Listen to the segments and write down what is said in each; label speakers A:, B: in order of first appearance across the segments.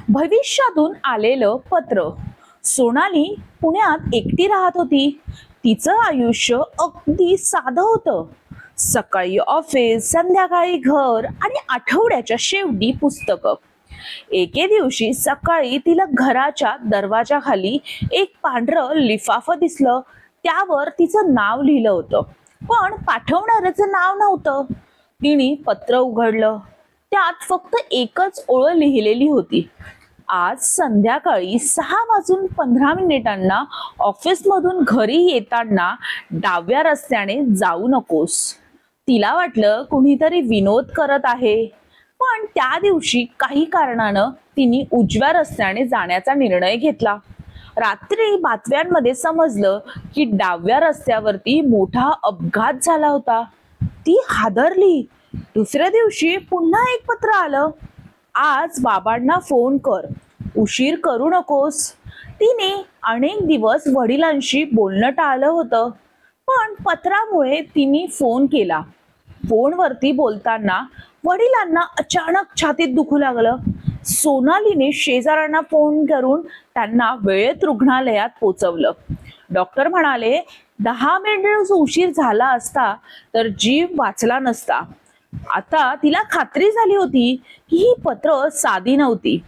A: भविष्यातून आलेलं पत्र. सोनाली पुण्यात एकटी राहत होती. तिचं आयुष्य अगदी साधं होतं. सकाळी ऑफिस, संध्याकाळी घर आणि आठवड्याच्या शेवटी पुस्तकं. एके दिवशी सकाळी तिला घराच्या दरवाजाखाली एक पांढरं लिफाफं दिसलं. त्यावर तिचं नाव लिहिलं होतं, पण पाठवणाऱ्याचं नाव नव्हतं. तिने पत्र उघडलं. त्यात फक्त एकच ओळ लिहिलेली होती. आज संध्याकाळी 6:15 ऑफिसमधून घरी येताना डाव्या रस्त्याने जाऊ नकोस. तिला वाटलं कुणीतरी विनोद करत आहे, पण त्या दिवशी काही कारणानं तिने उजव्या रस्त्याने जाण्याचा निर्णय घेतला. रात्री बातम्यांमध्ये समजलं की डाव्या रस्त्यावरती मोठा अपघात झाला होता. ती हादरली. दुसऱ्या दिवशी पुन्हा एक पत्र आलं. आज बाबांना फोन कर, उशीर करू नकोस. तिने अनेक दिवस वडिलांशी बोलणं टाळलं होतं, पण पत्रामुळे तिने फोन केला. फोनवरती बोलताना वडिलांना अचानक छातीत दुखू लागलं. सोनालीने शेजाऱ्यांना फोन करून त्यांना वेळेत रुग्णालयात पोहोचवलं. डॉक्टर म्हणाले 10 मिनिट उशीर झाला असता तर जीव वाचला नसता. आता तिला खात्री झाली होती की ही पत्र साधी नव्हती.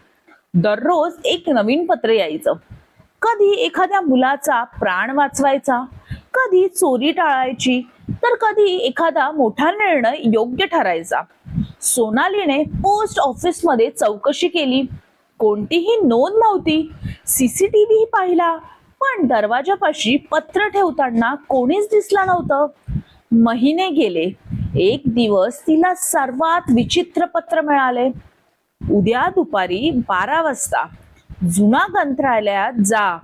A: दररोज एक नवीन पत्र यायचं. कधी एखाद्या मुलाचा प्राण वाचवायचा, कधी चोरी टाळायची, तर कधी एखादा मोठा निर्णय योग्य ठरायचा. सोनालीने पोस्ट ऑफिस मध्ये चौकशी केली. कोणतीही नोंद नव्हती. सीसीटीव्ही पाहिला, पण दरवाजापाशी पत्र ठेवताना कोणीच दिसला नव्हतं. महिने गेले. एक दिवस तिला सर्वात विचित्र पत्र मिळाले. उद्या दुपारी 12 वाजता जुना ग्रंथालयात जा.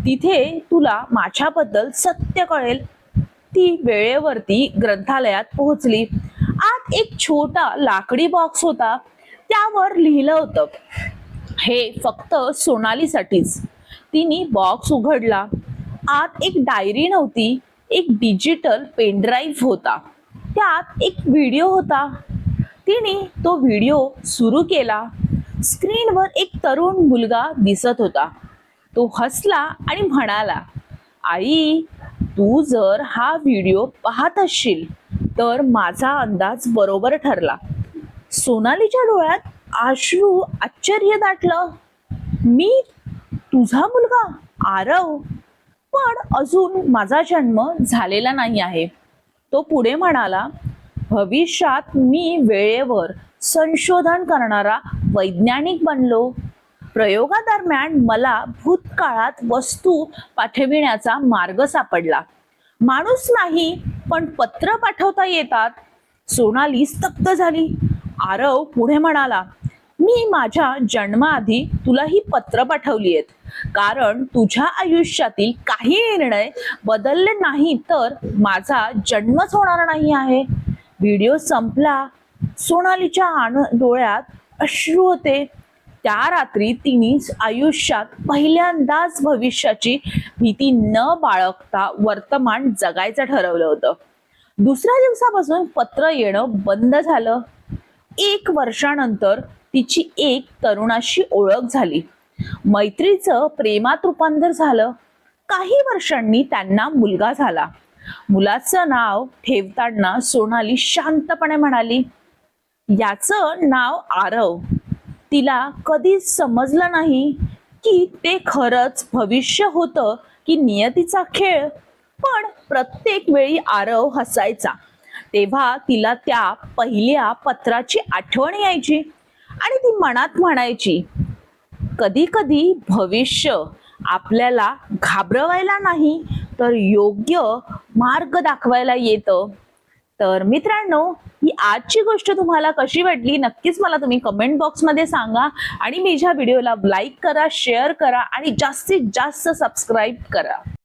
A: तिथे तुला माझ्याबद्दल सत्य कळेल. ती वेळेवरती ग्रंथालयात पोहोचली. आत एक छोटा लाकडी बॉक्स होता. त्यावर लिहिलं होतं, हे फक्त सोनालीसाठीच. तिने बॉक्स उघडला. आत एक डायरी नव्हती, एक डिजिटल पेनड्राईव्ह होता. त्यात एक व्हिडिओ होता. तिने तो व्हिडिओ सुरू केला. स्क्रीनवर एक तरुण मुलगा दिसत होता. तो हसला आणि म्हणाला, आई, तू जर हा व्हिडिओ पाहत असशील तर माझा अंदाज बरोबर ठरला. सोनालीच्या डोळ्यात अश्रू आश्चर्य दाटलं. मी तुझा मुलगा आरव, पण अजून माझा जन्म झालेला नाही आहे. तो पुढे म्हणाला, भविष्यात मी वेळेवर संशोधन करणारा वैज्ञानिक बनलो. प्रयोगादरम्यान मला भूतकाळात वस्तू पाठविण्याचा मार्ग सापडला. माणूस नाही, पण पत्र पाठवता येतात. सोनाली स्तब्ध झाली. आरव पुढे म्हणाला, मी माझ्या जन्माआधी तुला ही पत्र पाठवली आहेत, कारण तुझ्या आयुष्यातील काही निर्णय बदलले नाही तर माझा जन्मच होणार नाही आहे. व्हिडिओ संपला. सोनालीच्या डोळ्यात अश्रू होते. त्या रात्री तिने आयुष्यात पहिल्यांदाच भविष्याची भीती न बाळगता वर्तमान जगायचं ठरवलं होतं. दुसऱ्या दिवसापासून पत्र येणं बंद झालं. 1 वर्षानंतर तिची एक तरुणाशी ओळख झाली. मैत्रीचं प्रेमात रूपांतर झालं. काही वर्षांनी त्यांना मुलगा झाला. मुलाचं नाव ठेवताना सोनाली शांतपणे म्हणाली, याचं नाव आरव. तिला कधीच समजलं नाही की ते खरंच भविष्य होतं की नियतीचा खेळ. पण प्रत्येक वेळी आरव हसायचा तेव्हा तिला त्या पहिल्या पत्राची आठवण यायची आणि ती मनात म्हणायची, कधी कधी भविष्य आपल्याला घाबरवायला नाही तर योग्य मार्ग दाखवायला येतं. तर मित्रांनो, ही आजची गोष्ट तुम्हाला कशी वाटली नक्कीच मला तुम्ही कमेंट बॉक्समध्ये सांगा. आणि माझ्या व्हिडिओला लाईक करा, शेअर करा आणि जास्तीत जास्त सबस्क्राईब करा.